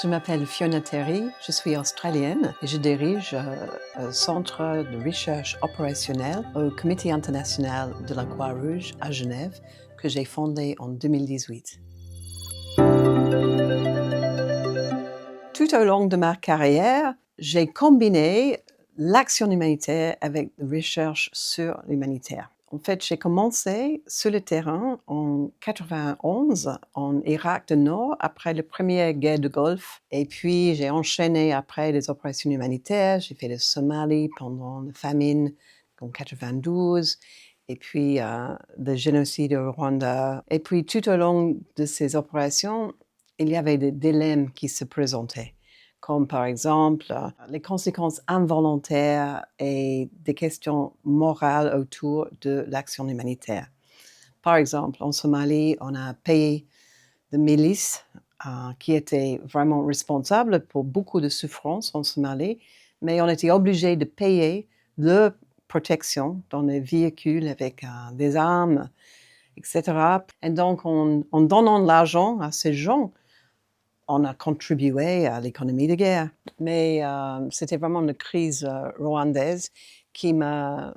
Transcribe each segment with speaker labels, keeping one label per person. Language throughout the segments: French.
Speaker 1: Je m'appelle Fiona Terry, je suis australienne et je dirige un centre de recherche opérationnelle au Comité international de la Croix-Rouge à Genève que j'ai fondé en 2018. Tout au long de ma carrière, j'ai combiné l'action humanitaire avec la recherche sur l'humanitaire. En fait, j'ai commencé sur le terrain en 91 en Irak du Nord après la première guerre du Golfe. Et puis, j'ai enchaîné après les opérations humanitaires. J'ai fait le Somalie pendant la famine en 92. Et puis, le génocide au Rwanda. Et puis, tout au long de ces opérations, il y avait des dilemmes qui se présentaient, comme par exemple les conséquences involontaires et des questions morales autour de l'action humanitaire. Par exemple, en Somalie, on a payé des milices qui étaient vraiment responsables pour beaucoup de souffrances en Somalie, mais on était obligé de payer leur protection dans les véhicules avec des armes, etc. Et donc, en donnant de l'argent à ces gens, on a contribué à l'économie de guerre. Mais c'était vraiment la crise rwandaise qui m'a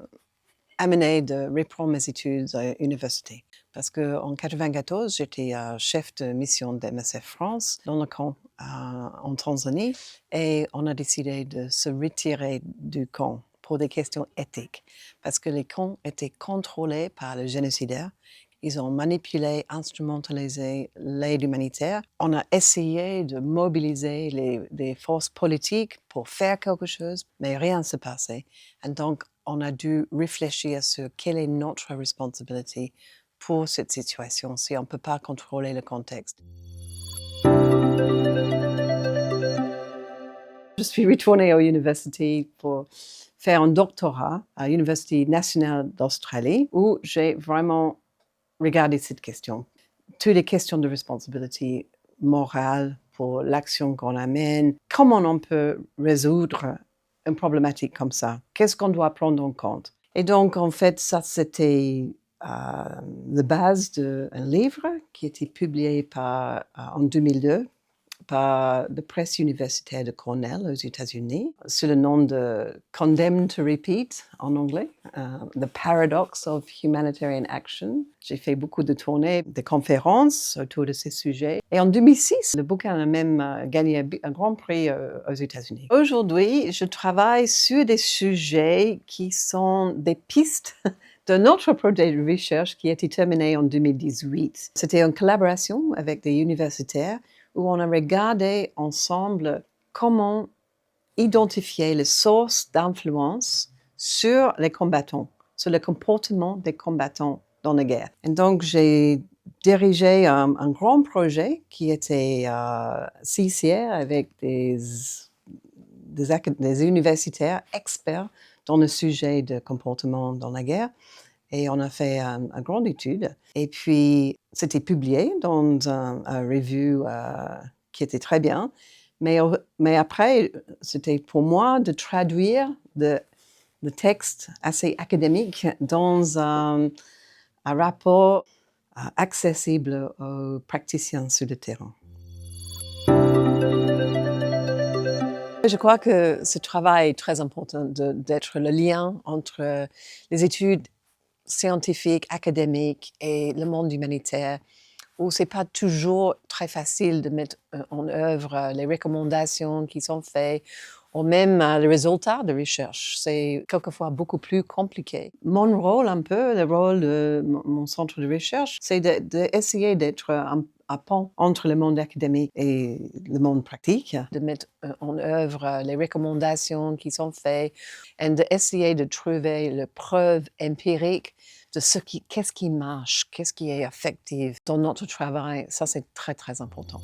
Speaker 1: amené de reprendre mes études à l'université. Parce qu'en 1994, j'étais chef de mission de MSF France dans le camp en Tanzanie et on a décidé de se retirer du camp pour des questions éthiques. Parce que les camps étaient contrôlés par les génocidaires. Ils ont manipulé, instrumentalisé l'aide humanitaire. On a essayé de mobiliser les forces politiques pour faire quelque chose, mais rien ne s'est passé. Et donc, on a dû réfléchir sur quelle est notre responsabilité pour cette situation si on ne peut pas contrôler le contexte. Je suis retournée à l'université pour faire un doctorat à l'Université nationale d'Australie où j'ai vraiment regardé cette question. Toutes les questions de responsabilité morale pour l'action qu'on amène, comment on peut résoudre une problématique comme ça? Qu'est-ce qu'on doit prendre en compte? Et donc, en fait, ça, c'était la base d'un livre qui a été publié en 2002 par la presse universitaire de Cornell aux États-Unis, sous le nom de Condemned to Repeat en anglais, The Paradox of Humanitarian Action. J'ai fait beaucoup de tournées, de conférences autour de ces sujets. Et en 2006, le bouquin a même gagné un grand prix aux États-Unis. Aujourd'hui, je travaille sur des sujets qui sont des pistes d'un autre projet de recherche qui a été terminé en 2018. C'était une collaboration avec des universitaires où on a regardé ensemble comment identifier les sources d'influence sur les combattants, sur le comportement des combattants dans la guerre. Et donc, j'ai dirigé un grand projet qui était CICR avec des universitaires experts dans le sujet de comportement dans la guerre. Et on a fait une grande étude. Et puis, c'était publié dans un revue qui était très bien. Mais après, c'était pour moi de traduire le texte assez académique dans un rapport accessible aux praticiens sur le terrain. Je crois que ce travail est très important d'être le lien entre les études scientifiques, académiques et le monde humanitaire, où c'est pas toujours très facile de mettre en œuvre les recommandations qui sont faites, ou même les résultats de recherche. C'est quelquefois beaucoup plus compliqué. Mon rôle, un peu, le rôle de mon centre de recherche, c'est d'essayer d'être un pont entre le monde académique et le monde pratique, de mettre en œuvre les recommandations qui sont faites et d'essayer de trouver les preuves empiriques de qu'est-ce qui marche, qu'est-ce qui est effectif dans notre travail. Ça, c'est très, très important.